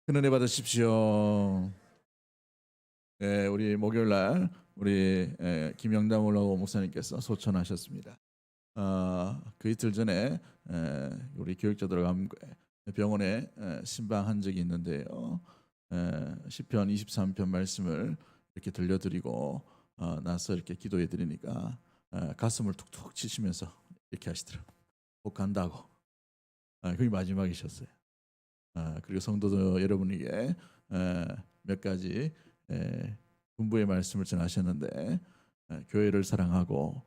큰 은혜 받으십시오. 네, 우리 목요일 날 우리 김영담 올라오 목사님께서 소천하셨습니다. 그 이틀 전에 우리 교육자들과 함께 병원에 신방한 적이 있는데요. 시편 23편 말씀을 이렇게 들려드리고 나서 이렇게 기도해 드리니까 가슴을 툭툭 치시면서 이렇게 하시더라고요. 꼭 간다고. 그게 마지막이셨어요. 그리고 성도들 여러분에게 몇 가지 군부의 말씀을 전하셨는데, 교회를 사랑하고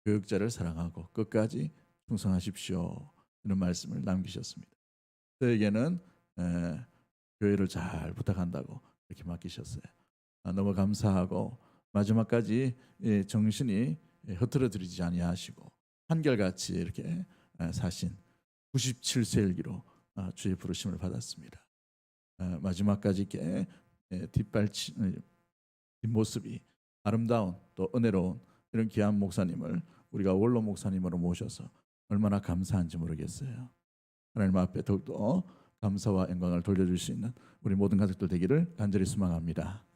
교육자를 사랑하고 끝까지 충성하십시오, 이런 말씀을 남기셨습니다. 저에게는 교회를 잘 부탁한다고 이렇게 맡기셨어요. 너무 감사하고 마지막까지 정신이 흐트러뜨리지 아니하시고 한결같이 이렇게 사신 97세일기로 주의 부르심을 받았습니다. 마지막까지 이렇게 뒷모습이 아름다운 또 은혜로운 이런 귀한 목사님을 우리가 원로 목사님으로 모셔서 얼마나 감사한지 모르겠어요. 하나님 앞에 더욱더 감사와 영광을 돌려줄 수 있는 우리 모든 가족들 되기를 간절히 소망합니다.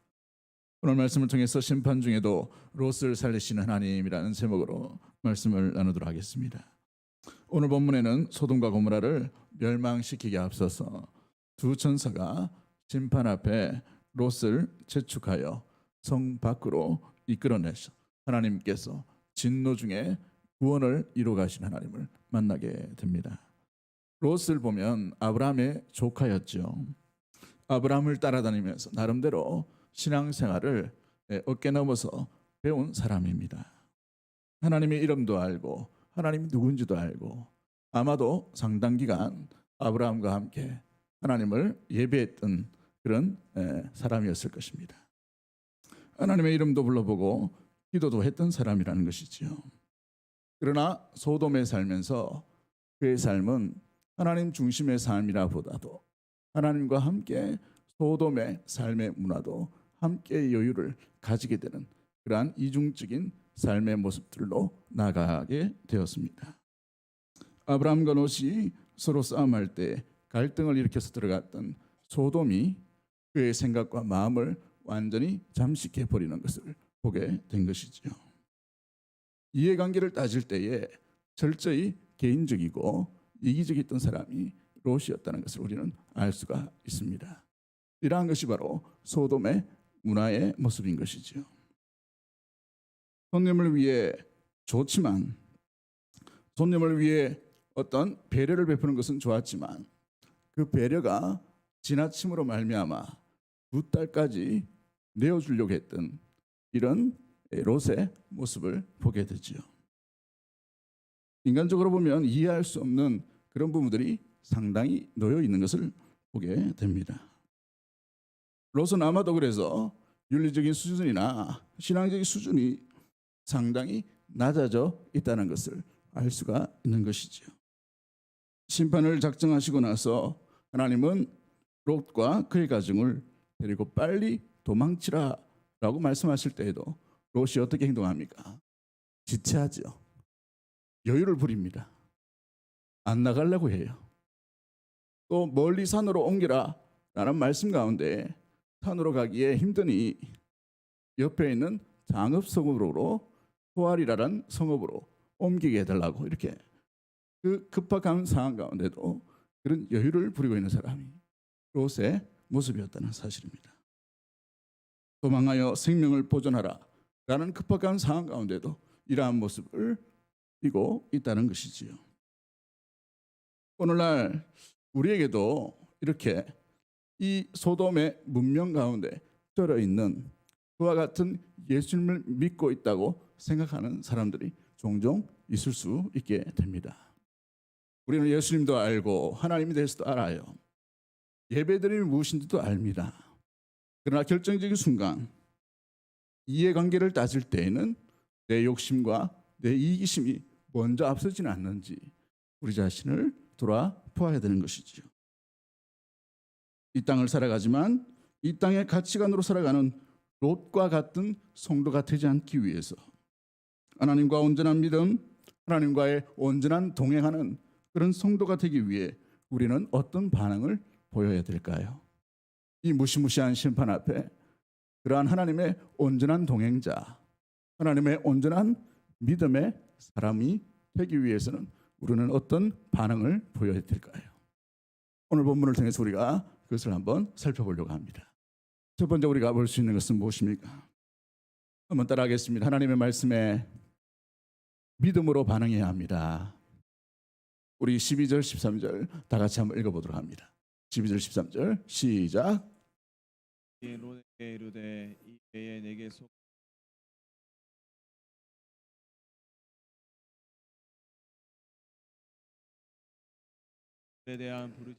오늘 말씀을 통해서 심판 중에도 롯을 살리시는 하나님이라는 제목으로 말씀을 나누도록 하겠습니다. 오늘 본문에는 소돔과 고모라를 멸망시키기 앞서서 두 천사가 심판 앞에 롯을 재촉하여 성 밖으로 이끌어내서 하나님께서 진노 중에 구원을 이루어 가신 하나님을 만나게 됩니다. 롯을 보면 아브라함의 조카였죠. 아브라함을 따라다니면서 나름대로 신앙생활을 어깨 넘어서 배운 사람입니다. 하나님의 이름도 알고 하나님이 누군지도 알고 아마도 상당 기간 아브라함과 함께 하나님을 예배했던 그런 사람이었을 것입니다. 하나님의 이름도 불러보고 기도도 했던 사람이라는 것이죠. 그러나 소돔에 살면서 그의 삶은 하나님 중심의 삶이라 보다도 하나님과 함께 소돔의 삶의 문화도 함께 여유를 가지게 되는 그러한 이중적인 삶의 모습들로 나가게 되었습니다. 아브라함과 롯이 서로 싸움할 때 갈등을 일으켜서 들어갔던 소돔이 그의 생각과 마음을 완전히 잠식해 버리는 것을 보게 된 것이죠. 이해관계를 따질 때에 철저히 개인적이고 이기적이었던 사람이 롯이었다는 것을 우리는 알 수가 있습니다. 이러한 것이 바로 소돔의 문화의 모습인 것이죠. 손님을 위해 좋지만, 손님을 위해 어떤 배려를 베푸는 것은 좋았지만 그 배려가 지나침으로 말미암아 두 딸까지 내어주려고 했던 이런 롯의 모습을 보게 되죠. 인간적으로 보면 이해할 수 없는 그런 부분들이 상당히 놓여 있는 것을 보게 됩니다. 롯은 아마도 그래서 윤리적인 수준이나 신앙적인 수준이 상당히 낮아져 있다는 것을 알 수가 있는 것이죠. 심판을 작정하시고 나서 하나님은 롯과 그의 가정을 데리고 빨리 도망치라 라고 말씀하실 때에도 롯이 어떻게 행동합니까? 지체하죠. 여유를 부립니다. 안 나가려고 해요. 또 멀리 산으로 옮기라 라는 말씀 가운데 산으로 가기에 힘드니 옆에 있는 장읍성읍으로 소알이라는 성읍으로 옮기게 해달라고, 이렇게 그 급박한 상황 가운데도 그런 여유를 부리고 있는 사람이 롯의 모습이었다는 사실입니다. 도망하여 생명을 보존하라 라는 급박한 상황 가운데도 이러한 모습을 띠고 있다는 것이지요. 오늘날 우리에게도 이렇게 이 소돔의 문명 가운데 쩔어 있는 그와 같은 예수님을 믿고 있다고 생각하는 사람들이 종종 있을 수 있게 됩니다. 우리는 예수님도 알고 하나님에 대해서도 알아요. 예배드림이 무엇인지도 압니다. 그러나 결정적인 순간 이해관계를 따질 때에는 내 욕심과 내 이기심이 먼저 앞서지는 않는지 우리 자신을 돌아보아야 되는 것이죠. 이 땅을 살아가지만 이 땅의 가치관으로 살아가는 롯과 같은 성도가 되지 않기 위해서 하나님과 온전한 믿음, 하나님과의 온전한 동행하는 그런 성도가 되기 위해 우리는 어떤 반응을 보여야 될까요? 이 무시무시한 심판 앞에 그러한 하나님의 온전한 동행자, 하나님의 온전한 믿음의 사람이 되기 위해서는 우리는 어떤 반응을 보여야 될까요? 오늘 본문을 통해서 우리가 그것을 한번 살펴보려고 합니다. 첫 번째 우리가 볼 수 있는 것은 무엇입니까? 한번 따라하겠습니다. 하나님의 말씀에 믿음으로 반응해야 합니다. 우리 12절 13절 다 같이 한번 읽어보도록 합니다. 12절 13절 시작. 롯에게 이르되 이 배에 내게 속 에 대한 부르짖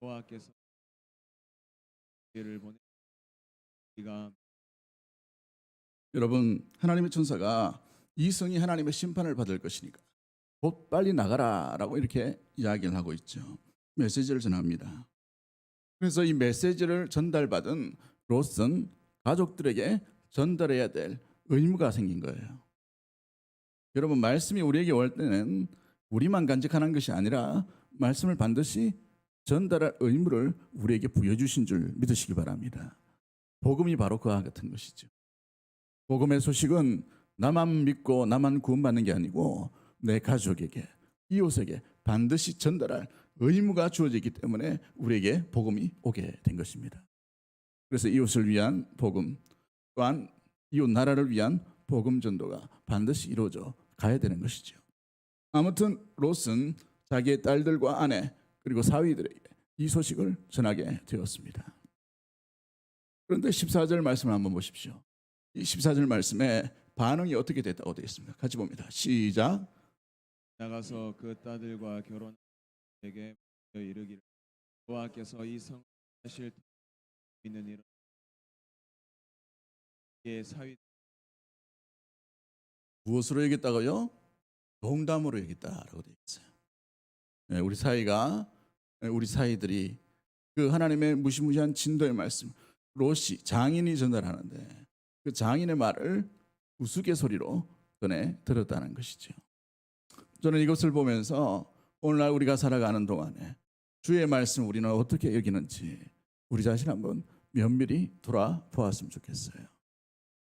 여호와께서 를 보내 우리가 여러분, 하나님의 천사가 이 성이 하나님의 심판을 받을 것이니까 곧 빨리 나가라라고 이렇게 이야기를 하고 있죠. 메시지를 전합니다. 그래서 이 메시지를 전달받은 롯은 가족들에게 전달해야 될 의무가 생긴 거예요. 여러분, 말씀이 우리에게 올 때는 우리만 간직하는 것이 아니라 말씀을 반드시 전달할 의무를 우리에게 부여주신 줄 믿으시기 바랍니다. 복음이 바로 그와 같은 것이죠. 복음의 소식은 나만 믿고 나만 구원받는 게 아니고 내 가족에게, 이웃에게 반드시 전달할 의무가 주어지기 때문에 우리에게 복음이 오게 된 것입니다. 그래서 이웃을 위한 복음, 또한 이웃 나라를 위한 복음 전도가 반드시 이루어져 가야 되는 것이죠. 아무튼 롯은 자기의 딸들과 아내 그리고 사위들에게 이 소식을 전하게 되었습니다. 그런데 14절 말씀을 한번 보십시오. 이 14절 말씀에 반응이 어떻게 됐다고 되어 있습니다. 같이 봅니다. 시작. 나가서 그 딸들과 결혼에게 이르기를 여호와께서 이 성 하실 있는 일은 이의 사위 무엇으로 얘기했다고요? 농담으로 얘기했다라고 되어 있어요. 우리 사이들이 그 하나님의 무시무시한 진도의 말씀, 롯이 장인이 전달하는데 그 장인의 말을 우스갯소리로 전해 들었다는 것이죠. 저는 이것을 보면서 오늘날 우리가 살아가는 동안에 주의 말씀 우리는 어떻게 여기는지 우리 자신 한번 면밀히 돌아보았으면 좋겠어요.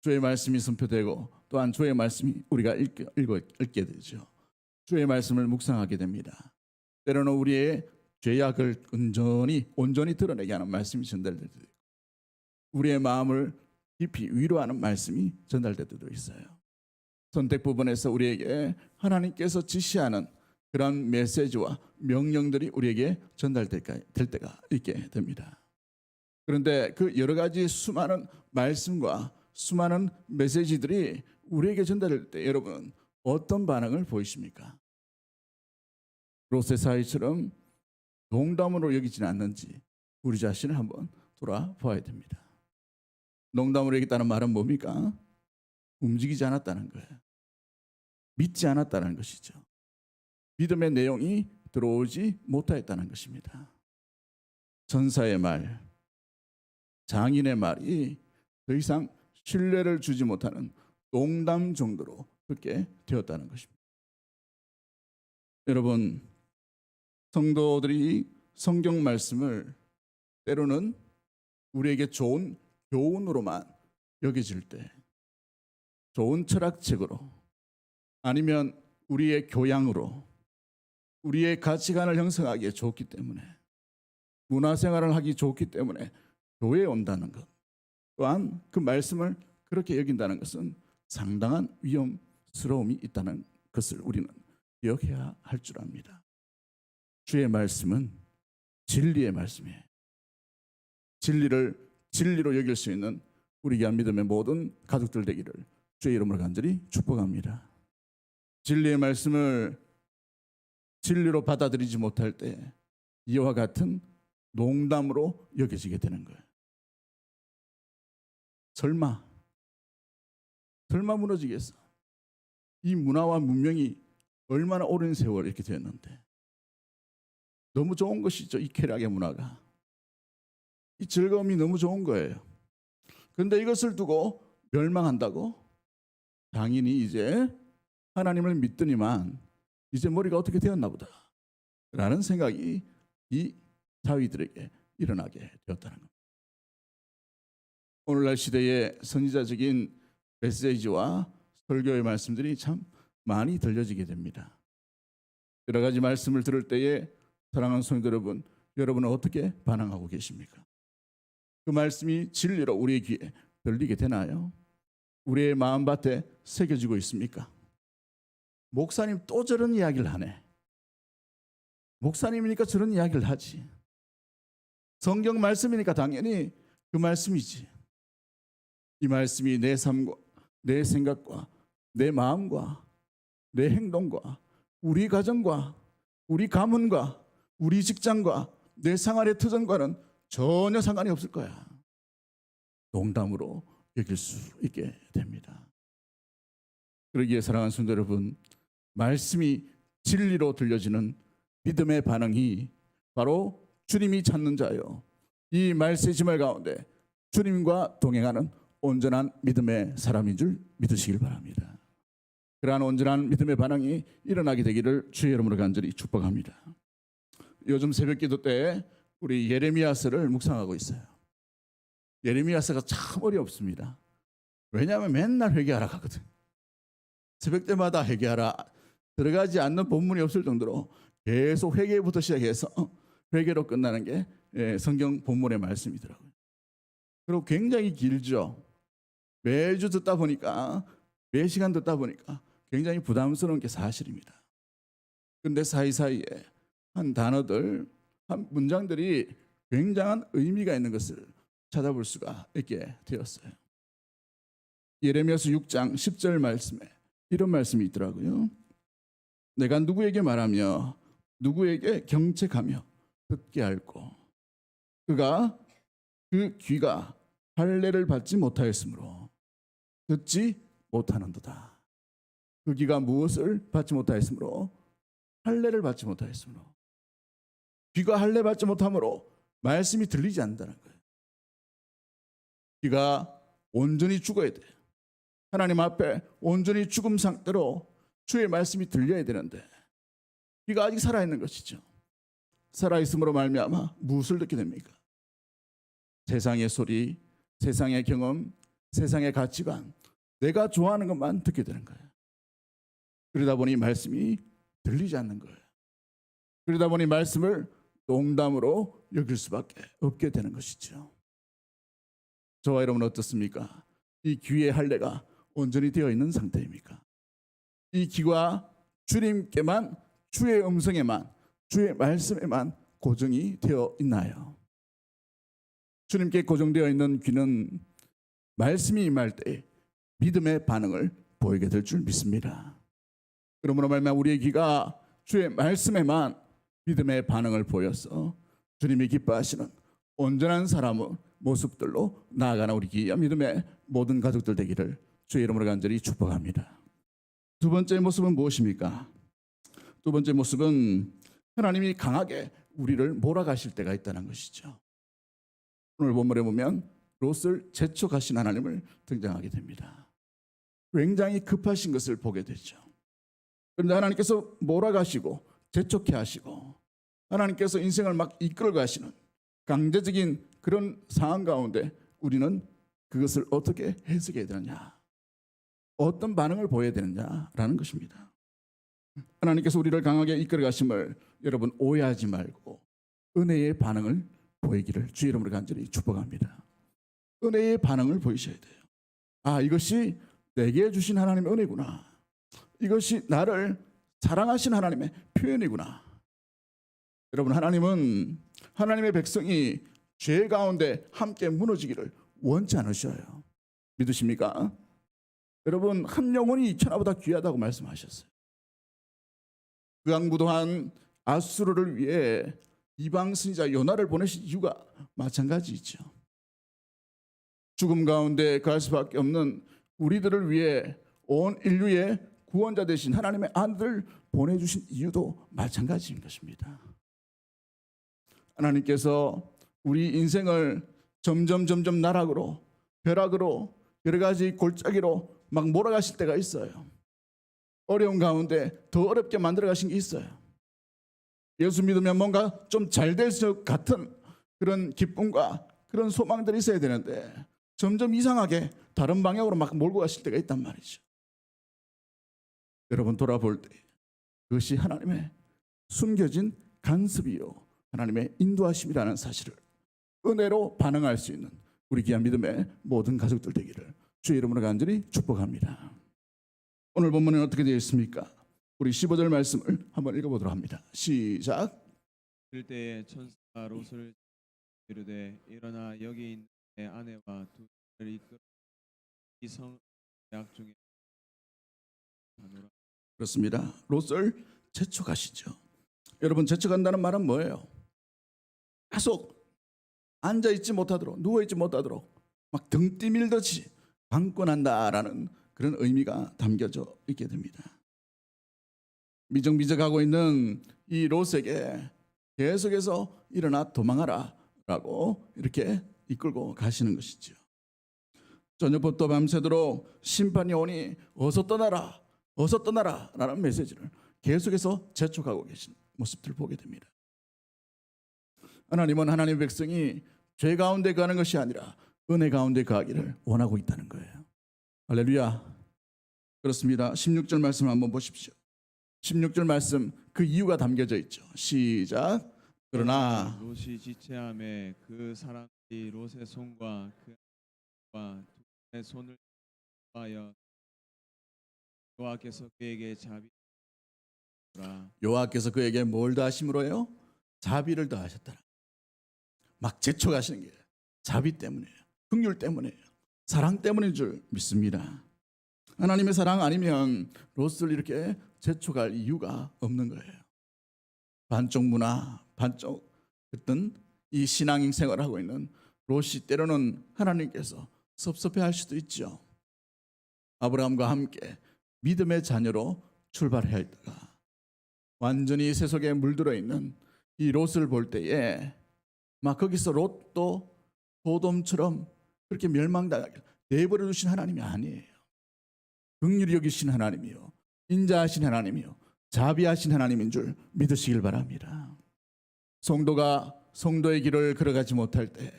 주의 말씀이 선포되고 또한 주의 말씀이 우리가 읽게 되죠. 주의 말씀을 묵상하게 됩니다. 때로는 우리의 죄악을 온전히 드러내게 하는 말씀이 전달될 때도 있고 우리의 마음을 깊이 위로하는 말씀이 전달될 때도 있어요. 선택 부분에서 우리에게 하나님께서 지시하는 그런 메시지와 명령들이 우리에게 전달될 때가 있게 됩니다. 그런데 그 여러 가지 수많은 말씀과 수많은 메시지들이 우리에게 전달될 때 여러분 어떤 반응을 보이십니까? 롯의 사이처럼 농담으로 여기지는 않는지 우리 자신을 한번 돌아봐야 됩니다. 농담으로 여겼다는 말은 뭡니까? 움직이지 않았다는 거예요. 믿지 않았다는 것이죠. 믿음의 내용이 들어오지 못하였다는 것입니다. 전사의 말, 장인의 말이 더 이상 신뢰를 주지 못하는 농담 정도로 듣게 되었다는 것입니다. 여러분, 성도들이 성경 말씀을 때로는 우리에게 좋은 교훈으로만 여겨질 때, 좋은 철학책으로 아니면 우리의 교양으로 우리의 가치관을 형성하기에 좋기 때문에 문화생활을 하기 좋기 때문에 교회에 온다는 것 또한 그 말씀을 그렇게 여긴다는 것은 상당한 위험스러움이 있다는 것을 우리는 기억해야 할 줄 압니다. 주의 말씀은 진리의 말씀이에요. 진리를 진리로 여길 수 있는 우리 귀한 믿음의 모든 가족들 되기를 주의 이름으로 간절히 축복합니다. 진리의 말씀을 진리로 받아들이지 못할 때 이와 같은 농담으로 여겨지게 되는 거예요. 설마 무너지겠어? 이 문화와 문명이 얼마나 오랜 세월 이렇게 되었는데 너무 좋은 것이죠. 이 쾌락의 문화가 이 즐거움이 너무 좋은 거예요. 그런데 이것을 두고 멸망한다고? 장인이 이제 하나님을 믿더니만 이제 머리가 어떻게 되었나 보다 라는 생각이 이 사위들에게 일어나게 되었다는 겁니다. 오늘날 시대의 선지자적인 메시지와 설교의 말씀들이 참 많이 들려지게 됩니다. 여러 가지 말씀을 들을 때에 사랑하는 성도 여러분, 여러분은 어떻게 반응하고 계십니까? 그 말씀이 진리로 우리의 귀에 들리게 되나요? 우리의 마음밭에 새겨지고 있습니까? 목사님 또 저런 이야기를 하네. 목사님이니까 저런 이야기를 하지. 성경 말씀이니까 당연히 그 말씀이지. 이 말씀이 내 삶과 내 생각과 내 마음과 내 행동과 우리 가정과 우리 가문과 우리 직장과 내 생활의 터전과는 전혀 상관이 없을 거야. 농담으로 여길 수 있게 됩니다. 그러기에 사랑하는 성도 여러분, 말씀이 진리로 들려지는 믿음의 반응이 바로 주님이 찾는 자요, 이 말세지말 가운데 주님과 동행하는 온전한 믿음의 사람인 줄 믿으시길 바랍니다. 그러한 온전한 믿음의 반응이 일어나게 되기를 주의 이름으로 간절히 축복합니다. 요즘 새벽기도 때 우리 예레미야서를 묵상하고 있어요. 예레미야서가 참 어렵습니다. 왜냐하면 맨날 회개하라 하거든. 새벽 때마다 회개하라, 들어가지 않는 본문이 없을 정도로 계속 회개부터 시작해서 회개로 끝나는 게 성경 본문의 말씀이더라고요. 그리고 굉장히 길죠. 매주 듣다 보니까, 매 시간 듣다 보니까 굉장히 부담스러운 게 사실입니다. 그런데 사이사이에 한 단어들, 한 문장들이 굉장한 의미가 있는 것을 찾아볼 수가 있게 되었어요. 예레미야서 6장 10절 말씀에 이런 말씀이 있더라고요. 내가 누구에게 말하며 누구에게 경책하며 듣게 할꼬. 그가 그 귀가 할례를 받지 못하였으므로 듣지 못하는도다. 그 귀가 무엇을 받지 못하였으므로? 할례를 받지 못하였으므로. 귀가 할례 받지 못함으로 말씀이 들리지 않는다는 거예요. 귀가 온전히 죽어야 돼요. 하나님 앞에 온전히 죽음 상태로 주의 말씀이 들려야 되는데 귀가 아직 살아있는 것이죠. 살아있음으로 말미암아 무엇을 듣게 됩니까? 세상의 소리, 세상의 경험, 세상의 가치관, 내가 좋아하는 것만 듣게 되는 거예요. 그러다 보니 말씀이 들리지 않는 거예요. 그러다 보니 말씀을 농담으로 여길 수밖에 없게 되는 것이죠. 저와 여러분은 어떻습니까? 이 귀의 할례가 온전히 되어 있는 상태입니까? 이 귀가 주님께만, 주의 음성에만, 주의 말씀에만 고정이 되어 있나요? 주님께 고정되어 있는 귀는 말씀이 임할 때 믿음의 반응을 보이게 될 줄 믿습니다. 그러므로 말미암아 우리의 귀가 주의 말씀에만 믿음의 반응을 보여서 주님이 기뻐하시는 온전한 사람의 모습들로 나아가는 우리 귀와 믿음의 모든 가족들 되기를 주의 이름으로 간절히 축복합니다. 두 번째 모습은 무엇입니까? 두 번째 모습은 하나님이 강하게 우리를 몰아가실 때가 있다는 것이죠. 오늘 본문에 보면 롯을 재촉하신 하나님을 등장하게 됩니다. 굉장히 급하신 것을 보게 되죠. 그런데 하나님께서 몰아가시고 재촉해 하시고 하나님께서 인생을 막 이끌어 가시는 강제적인 그런 상황 가운데 우리는 그것을 어떻게 해석해야 되느냐, 어떤 반응을 보여야 되느냐라는 것입니다. 하나님께서 우리를 강하게 이끌어 가심을 여러분 오해하지 말고 은혜의 반응을 보이기를 주의 이름으로 간절히 축복합니다. 은혜의 반응을 보이셔야 돼요. 아, 이것이 내게 주신 하나님의 은혜구나. 이것이 나를 사랑하신 하나님의 표현이구나. 여러분, 하나님은 하나님의 백성이 죄 가운데 함께 무너지기를 원치 않으셔요. 믿으십니까? 여러분, 한 영혼이 2,000하보다 귀하다고 말씀하셨어요. 극악무도한 아수르를 위해 이방 선지자 요나를 보내신 이유가 마찬가지이죠. 죽음 가운데 갈 수밖에 없는 우리들을 위해 온 인류의 구원자 되신 하나님의 아들을 보내주신 이유도 마찬가지인 것입니다. 하나님께서 우리 인생을 점점 나락으로, 벼락으로, 여러 가지 골짜기로 막 몰아가실 때가 있어요. 어려운 가운데 더 어렵게 만들어 가신 게 있어요. 예수 믿으면 뭔가 좀 잘 될 것 같은 그런 기쁨과 그런 소망들이 있어야 되는데 점점 이상하게 다른 방향으로 막 몰고 가실 때가 있단 말이죠. 여러분 돌아볼 때 그것이 하나님의 숨겨진 간섭이요 하나님의 인도하심이라는 사실을 은혜로 반응할 수 있는 우리 귀한 믿음의 모든 가족들 되기를 주의 이름으로 간절히 축복합니다. 오늘 본문은 어떻게 되어 있습니까? 우리 15절 말씀을 한번 읽어보도록 합니다. 시작. 그때에 천사가 롯을 이르되 일어나 여기 있는 내 아내와 두 딸을 이끌어 이 성 대학 중에 가노라. 그렇습니다. 롯을 재촉하시죠. 여러분 재촉한다는 말은 뭐예요? 계속 앉아있지 못하도록 누워있지 못하도록 막 등 뛰밀듯이 방권한다라는 그런 의미가 담겨져 있게 됩니다. 미적미적하고 있는 이 롯에게 계속해서 일어나 도망하라 라고 이렇게 이끌고 가시는 것이죠. 저녁부터 밤새도록 심판이 오니 어서 떠나라 라는 메시지를 계속해서 재촉하고 계신 모습들을 보게 됩니다. 하나님은 하나님의 백성이 죄 가운데 가는 것이 아니라 은혜 가운데 가기를 원하고 있다는 거예요. 할렐루야. 그렇습니다. 16절 말씀 한번 보십시오. 16절 말씀 그 이유가 담겨져 있죠. 시작. 그러나 롯이 지체함에 그 사람들이 롯의 손과 그와 두 손을 하여 여호와께서 그에게 자비하라. 여호와께서 그에게 뭘 더하심으로요? 자비를 더하셨더라. 막 재촉하시는 게 자비 때문이에요. 긍휼 때문이에요. 사랑 때문인 줄 믿습니다. 하나님의 사랑 아니면 롯을 이렇게 재촉할 이유가 없는 거예요. 반쪽 문화, 반쪽 어떤 이 신앙 생활을 하고 있는 롯이 때로는 하나님께서 섭섭해할 수도 있죠. 아브라함과 함께 믿음의 자녀로 출발해야 했다가 완전히 세속에 물들어 있는 이 롯을 볼 때에 막 거기서 롯도 소돔처럼 그렇게 멸망당하게 내버려 두신 하나님이 아니에요. 긍휼히 여기신 하나님이요, 인자하신 하나님이요, 자비하신 하나님인 줄 믿으시길 바랍니다. 성도가 성도의 길을 걸어가지 못할 때,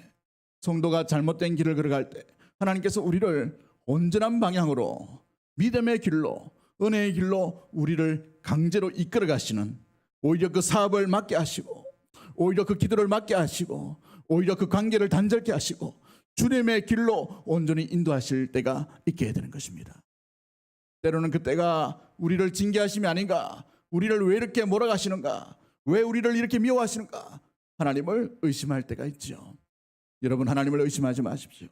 성도가 잘못된 길을 걸어갈 때 하나님께서 우리를 온전한 방향으로 믿음의 길로, 은혜의 길로 우리를 강제로 이끌어 가시는, 오히려 그 사업을 맡게 하시고, 오히려 그 기도를 맡게 하시고, 오히려 그 관계를 단절케 하시고 주님의 길로 온전히 인도하실 때가 있게 되는 것입니다. 때로는 그때가 우리를 징계하심이 아닌가, 우리를 왜 이렇게 몰아가시는가, 왜 우리를 이렇게 미워하시는가, 하나님을 의심할 때가 있죠. 여러분, 하나님을 의심하지 마십시오.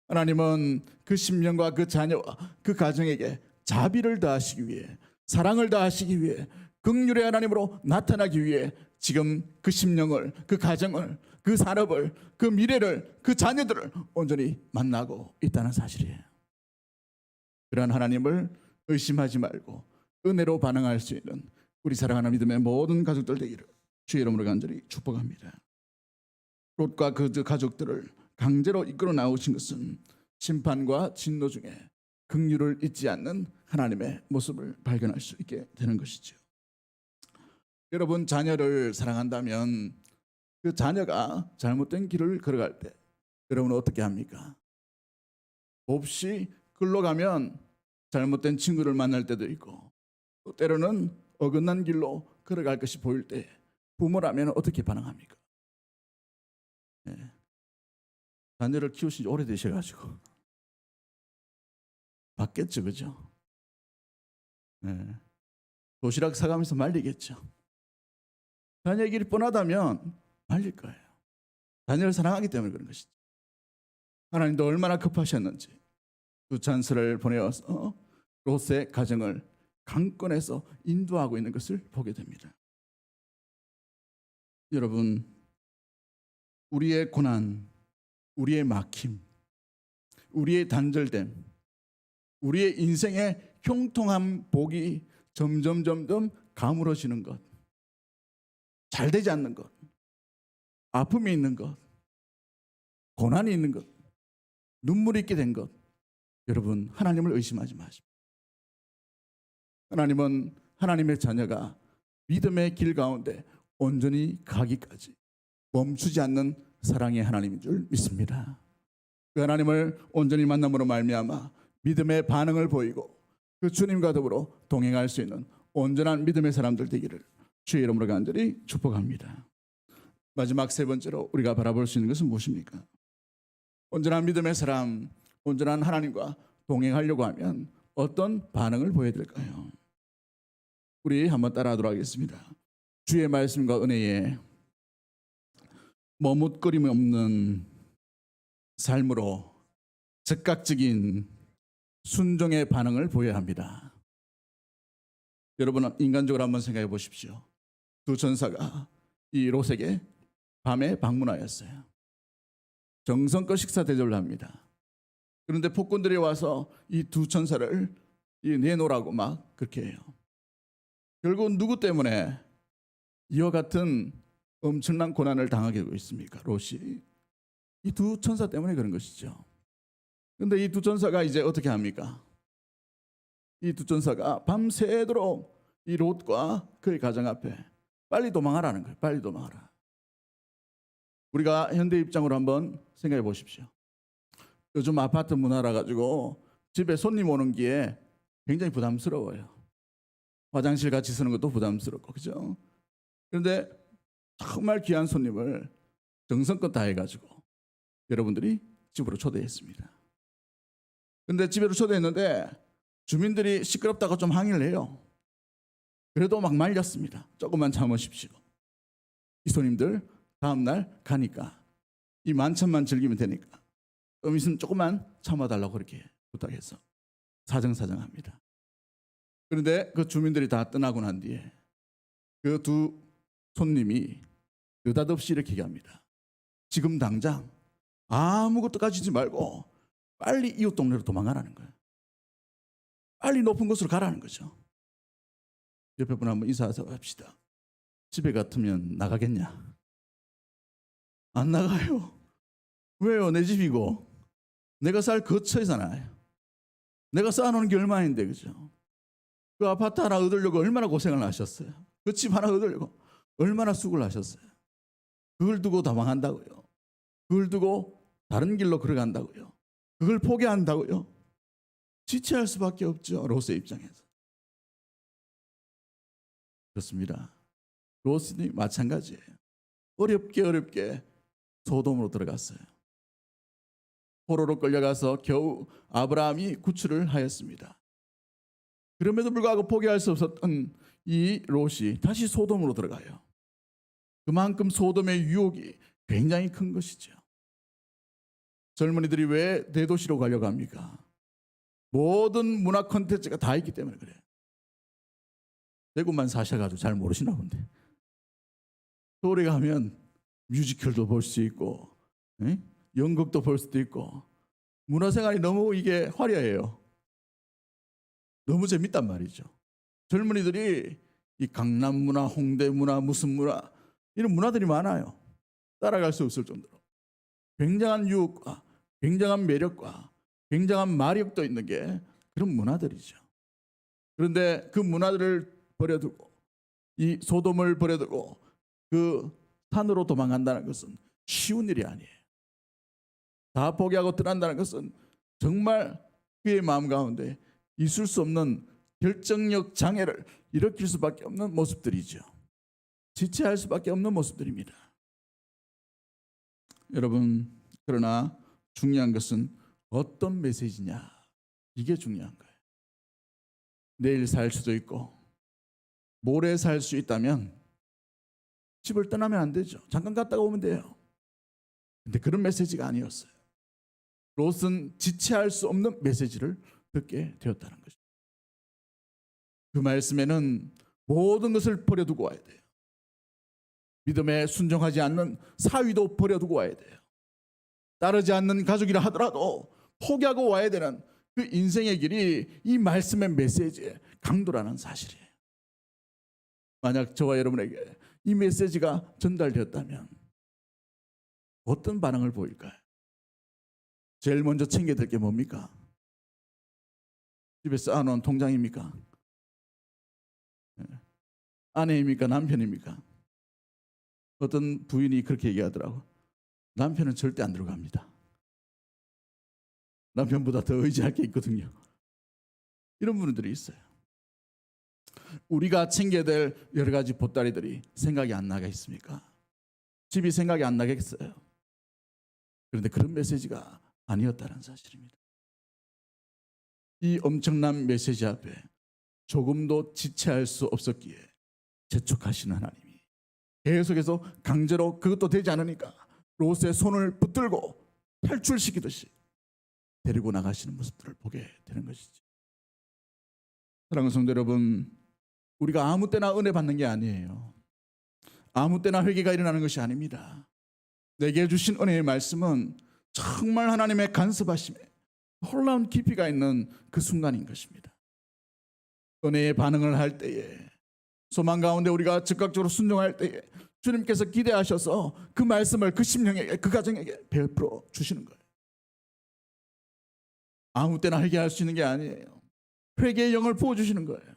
하나님은 그 심령과 그 자녀와 그 가정에게 자비를 더하시기 위해, 사랑을 더하시기 위해, 긍휼의 하나님으로 나타나기 위해 지금 그 심령을, 그 가정을, 그 산업을, 그 미래를, 그 자녀들을 온전히 만나고 있다는 사실이에요. 그러한 하나님을 의심하지 말고 은혜로 반응할 수 있는 우리 사랑하는 믿음의 모든 가족들 되기를 주의 이름으로 간절히 축복합니다. 롯과 그 가족들을 강제로 이끌어 나오신 것은 심판과 진노 중에 긍휼을 잊지 않는 하나님의 모습을 발견할 수 있게 되는 것이죠. 여러분, 자녀를 사랑한다면 그 자녀가 잘못된 길을 걸어갈 때 여러분은 어떻게 합니까? 몹시 글로 가면 잘못된 친구를 만날 때도 있고, 또 때로는 어긋난 길로 걸어갈 것이 보일 때 부모라면 어떻게 반응합니까? 네. 자녀를 키우신 지 오래되셔가지고 맞겠죠, 그죠? 네. 도시락 사가면서 말리겠죠. 자녀의 길이 뻔하다면 말릴 거예요. 자녀를 사랑하기 때문에 그런 것이죠. 하나님도 얼마나 급하셨는지 두 찬스를 보내어서 롯의 가정을 강권해서 인도하고 있는 것을 보게 됩니다. 여러분, 우리의 고난, 우리의 막힘, 우리의 단절됨, 우리의 인생의 형통한 복이 점점 가물어지는 것, 잘 되지 않는 것, 아픔이 있는 것, 고난이 있는 것, 눈물이 있게 된 것, 여러분, 하나님을 의심하지 마십시오. 하나님은 하나님의 자녀가 믿음의 길 가운데 온전히 가기까지 멈추지 않는 사랑의 하나님인 줄 믿습니다. 그 하나님을 온전히 만남으로 말미암아 믿음의 반응을 보이고 그 주님과 더불어 동행할 수 있는 온전한 믿음의 사람들 되기를 주의 이름으로 간절히 축복합니다. 마지막 세 번째로 우리가 바라볼 수 있는 것은 무엇입니까? 온전한 믿음의 사람, 온전한 하나님과 동행하려고 하면 어떤 반응을 보여야 될까요? 우리 한번 따라하도록 하겠습니다. 주의 말씀과 은혜에 머뭇거림 없는 삶으로 즉각적인 순종의 반응을 보여야 합니다. 여러분 인간적으로 한번 생각해 보십시오. 두 천사가 이 롯에게 밤에 방문하였어요. 정성껏 식사 대접을 합니다. 그런데 폭군들이 와서 이 두 천사를 내놓으라고 막 그렇게 해요. 결국 누구 때문에 이와 같은 엄청난 고난을 당하게 되고 있습니까? 롯이 이 두 천사 때문에 그런 것이죠. 그런데 이 두 천사가 이제 어떻게 합니까? 이 두 천사가 밤새도록 이 롯과 그의 가정 앞에 빨리 도망하라는 거예요. 빨리 도망하라. 우리가 현대 입장으로 한번 생각해 보십시오. 요즘 아파트 문화라 가지고 집에 손님 오는 게 굉장히 부담스러워요. 화장실 같이 쓰는 것도 부담스럽고, 그죠? 그런데 정말 귀한 손님을 정성껏 다해가지고 여러분들이 집으로 초대했습니다. 그런데 집으로 초대했는데 주민들이 시끄럽다고 좀 항의를 해요. 그래도 막 말렸습니다. 조금만 참으십시오. 이 손님들 다음날 가니까 이 만찬만 즐기면 되니까 좀 있으면 조금만 참아달라고 그렇게 부탁해서 사정사정합니다. 그런데 그 주민들이 다 떠나고 난 뒤에 그 두 손님이 느닷없이 이렇게 얘기합니다. 지금 당장 아무것도 가지지 말고 빨리 이웃 동네로 도망가라는 거예요. 빨리 높은 곳으로 가라는 거죠. 옆에 분 한번 인사하자고 합시다. 집에 같으면 나가겠냐? 안 나가요. 왜요? 내 집이고 내가 살 거처잖아요. 내가 쌓아놓은 게 얼마인데, 그죠? 그 아파트 하나 얻으려고 얼마나 고생을 하셨어요. 그 집 하나 얻으려고 얼마나 수고를 하셨어요. 그걸 두고 도망한다고요. 그걸 두고 다른 길로 걸어간다고요. 그걸 포기한다고요. 지체할 수밖에 없죠. 롯의 입장에서. 그렇습니다. 롯이 마찬가지예요. 어렵게 소돔으로 들어갔어요. 포로로 끌려가서 겨우 아브라함이 구출을 하였습니다. 그럼에도 불구하고 포기할 수 없었던 이 롯이 다시 소돔으로 들어가요. 그만큼 소돔의 유혹이 굉장히 큰 것이죠. 젊은이들이 왜 대도시로 가려고 합니까? 모든 문화 콘텐츠가 다 있기 때문에 그래요. 대구만 사셔가지고 잘 모르시나 본데. 서울에 가면 뮤지컬도 볼 수 있고, 연극도 볼 수도 있고, 문화생활이 너무 이게 화려해요. 너무 재밌단 말이죠. 젊은이들이 이 강남 문화, 홍대 문화, 무슨 문화, 이런 문화들이 많아요. 따라갈 수 없을 정도로. 굉장한 유혹과 굉장한 매력과 굉장한 마력도 있는 게 그런 문화들이죠. 그런데 그 문화들을 버려두고 이 소돔을 버려두고 그 산으로 도망간다는 것은 쉬운 일이 아니에요. 다 포기하고 떠난다는 것은 정말 그의 마음 가운데 있을 수 없는 결정력 장애를 일으킬 수밖에 없는 모습들이죠. 지체할 수밖에 없는 모습들입니다. 여러분, 그러나 중요한 것은 어떤 메시지냐, 이게 중요한 거예요. 내일 살 수도 있고 모레 살 수 있다면 집을 떠나면 안 되죠. 잠깐 갔다가 오면 돼요. 근데 그런 메시지가 아니었어요. 롯은 지체할 수 없는 메시지를 듣게 되었다는 것입니다. 그 말씀에는 모든 것을 버려두고 와야 돼요. 믿음에 순종하지 않는 사위도 버려두고 와야 돼요. 따르지 않는 가족이라 하더라도 포기하고 와야 되는 그 인생의 길이 이 말씀의 메시지의 강도라는 사실이에요. 만약 저와 여러분에게 이 메시지가 전달되었다면 어떤 반응을 보일까요? 제일 먼저 챙겨야 될 게 뭡니까? 집에 쌓아놓은 통장입니까? 아내입니까? 남편입니까? 어떤 부인이 그렇게 얘기하더라고. 남편은 절대 안 들어갑니다. 남편보다 더 의지할 게 있거든요. 이런 분들이 있어요. 우리가 챙겨야 될 여러 가지 보따리들이 생각이 안 나게 있습니까? 집이 생각이 안 나겠어요. 그런데 그런 메시지가 아니었다는 사실입니다. 이 엄청난 메시지 앞에 조금도 지체할 수 없었기에 재촉하시는 하나님이 계속해서 강제로 그것도 되지 않으니까 롯의 손을 붙들고 탈출시키듯이 데리고 나가시는 모습들을 보게 되는 것이죠. 사랑하는 성도 여러분, 우리가 아무 때나 은혜 받는 게 아니에요. 아무 때나 회개가 일어나는 것이 아닙니다. 내게 주신 은혜의 말씀은 정말 하나님의 간섭하심에 놀라운 깊이가 있는 그 순간인 것입니다. 은혜의 반응을 할 때에, 소망 가운데 우리가 즉각적으로 순종할 때에 주님께서 기대하셔서 그 말씀을 그 심령에게, 그 가정에게 베풀어 주시는 거예요. 아무 때나 회개할 수 있는 게 아니에요. 회개의 영을 부어주시는 거예요.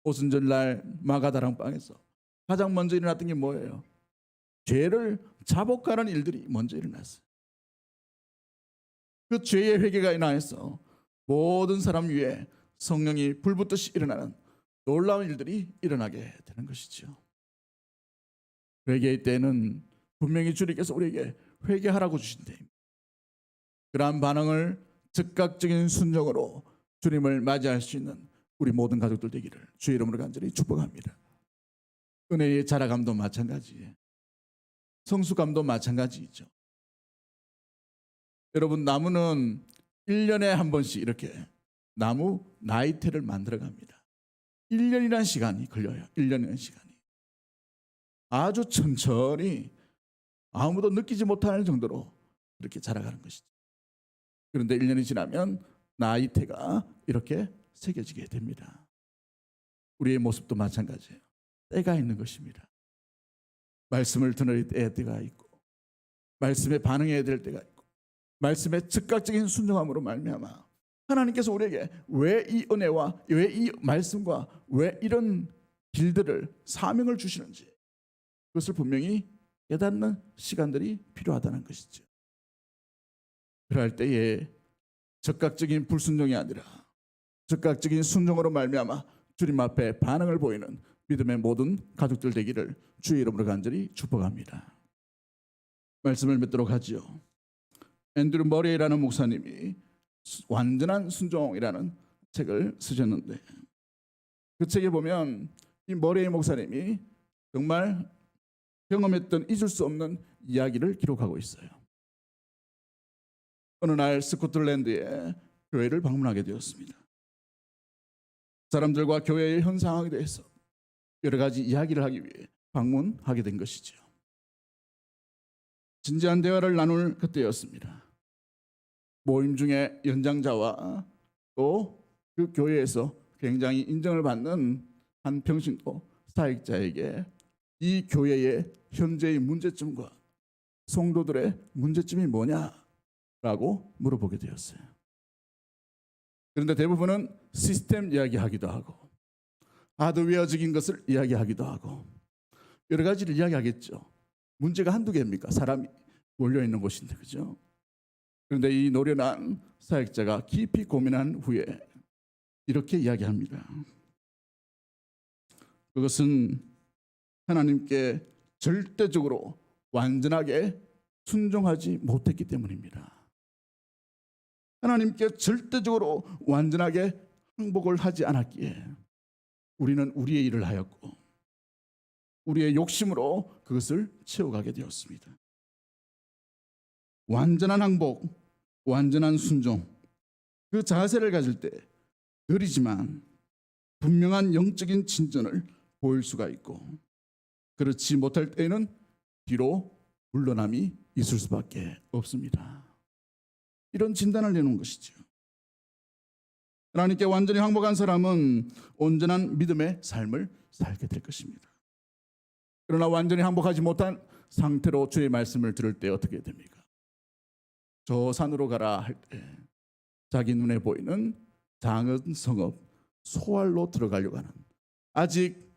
오순절날 마가다랑 방에서 가장 먼저 일어났던 게 뭐예요? 죄를 자복하는 일들이 먼저 일어났어요. 그 죄의 회개가 일어나서 모든 사람 위에 성령이 불붙듯이 일어나는 놀라운 일들이 일어나게 되는 것이죠. 회개의 때는 분명히 주님께서 우리에게 회개하라고 주신대. 그러한 반응을 즉각적인 순종으로 주님을 맞이할 수 있는 우리 모든 가족들 되기를 주의 이름으로 간절히 축복합니다. 은혜의 자라감도 마찬가지예요. 성숙감도 마찬가지이죠. 여러분, 나무는 1년에 한 번씩 이렇게 나무 나이테를 만들어 갑니다. 1년이라는 시간이 걸려요. 1년이라는 시간이. 아주 천천히 아무도 느끼지 못할 정도로 이렇게 자라가는 것이죠. 그런데 1년이 지나면 나이테가 이렇게 새겨지게 됩니다. 우리의 모습도 마찬가지예요. 때가 있는 것입니다. 말씀을 들을 때가 있고, 말씀에 반응해야 될 때가 있고, 말씀의 즉각적인 순종함으로 말미암아 하나님께서 우리에게 왜 이 은혜와 왜 이 말씀과 왜 이런 길들을 사명을 주시는지 그것을 분명히 깨닫는 시간들이 필요하다는 것이죠. 그럴 때에 즉각적인 불순종이 아니라 즉각적인 순종으로 말미암아 주님 앞에 반응을 보이는 믿음의 모든 가족들 되기를 주의 이름으로 간절히 축복합니다. 말씀을 맺도록 하지요. 앤드류 머레이라는 목사님이 완전한 순종이라는 책을 쓰셨는데, 그 책에 보면 이 머레이 목사님이 정말 경험했던 잊을 수 없는 이야기를 기록하고 있어요. 어느 날 스코틀랜드에 교회를 방문하게 되었습니다. 사람들과 교회의 현 상황에 대해서 여러 가지 이야기를 하기 위해 방문하게 된 것이죠. 진지한 대화를 나눌 그때였습니다. 모임 중에 연장자와 또 그 교회에서 굉장히 인정을 받는 한 평신도 사역자에게 이 교회의 현재의 문제점과 성도들의 문제점이 뭐냐라고 물어보게 되었어요. 그런데 대부분은 시스템 이야기하기도 하고 하드웨어적인 것을 이야기하기도 하고 여러 가지를 이야기하겠죠. 문제가 한두 개입니까? 사람이 몰려있는 곳인데, 그죠? 그런데 이 노련한 사역자가 깊이 고민한 후에 이렇게 이야기합니다. 그것은 하나님께 절대적으로 완전하게 순종하지 못했기 때문입니다. 하나님께 절대적으로 완전하게 항복을 하지 않았기에 우리는 우리의 일을 하였고 우리의 욕심으로 그것을 채워가게 되었습니다. 완전한 항복, 완전한 순종, 그 자세를 가질 때 느리지만 분명한 영적인 진전을 보일 수가 있고, 그렇지 못할 때에는 뒤로 물러남이 있을 수밖에 없습니다. 이런 진단을 내놓은 것이죠. 하나님께 완전히 항복한 사람은 온전한 믿음의 삶을 살게 될 것입니다. 그러나 완전히 항복하지 못한 상태로 주의 말씀을 들을 때 어떻게 됩니까? 저 산으로 가라 할 때 자기 눈에 보이는 작은 성읍 소알로 들어가려고 하는, 아직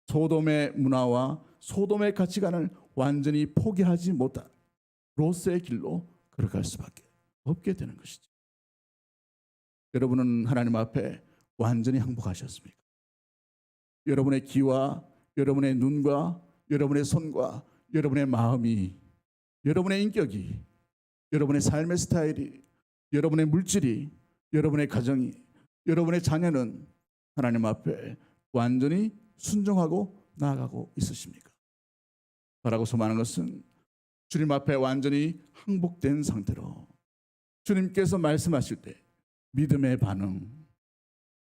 소돔의 문화와 소돔의 가치관을 완전히 포기하지 못한 로스의 길로 걸어갈 수밖에 없게 되는 것이죠. 여러분은 하나님 앞에 완전히 항복하셨습니까? 여러분의 귀와 여러분의 눈과 여러분의 손과 여러분의 마음이, 여러분의 인격이, 여러분의 삶의 스타일이, 여러분의 물질이, 여러분의 가정이, 여러분의 자녀는 하나님 앞에 완전히 순종하고 나아가고 있으십니까? 바라고 소망하는 것은 주님 앞에 완전히 항복된 상태로 주님께서 말씀하실 때 믿음의 반응,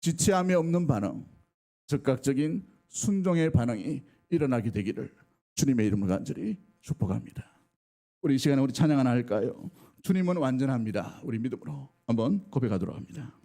지체함이 없는 반응, 즉각적인 순종의 반응이 일어나게 되기를 주님의 이름으로 간절히 축복합니다. 우리 이 시간에 우리 찬양 하나 할까요? 주님은 완전합니다. 우리 믿음으로 한번 고백하도록 합니다.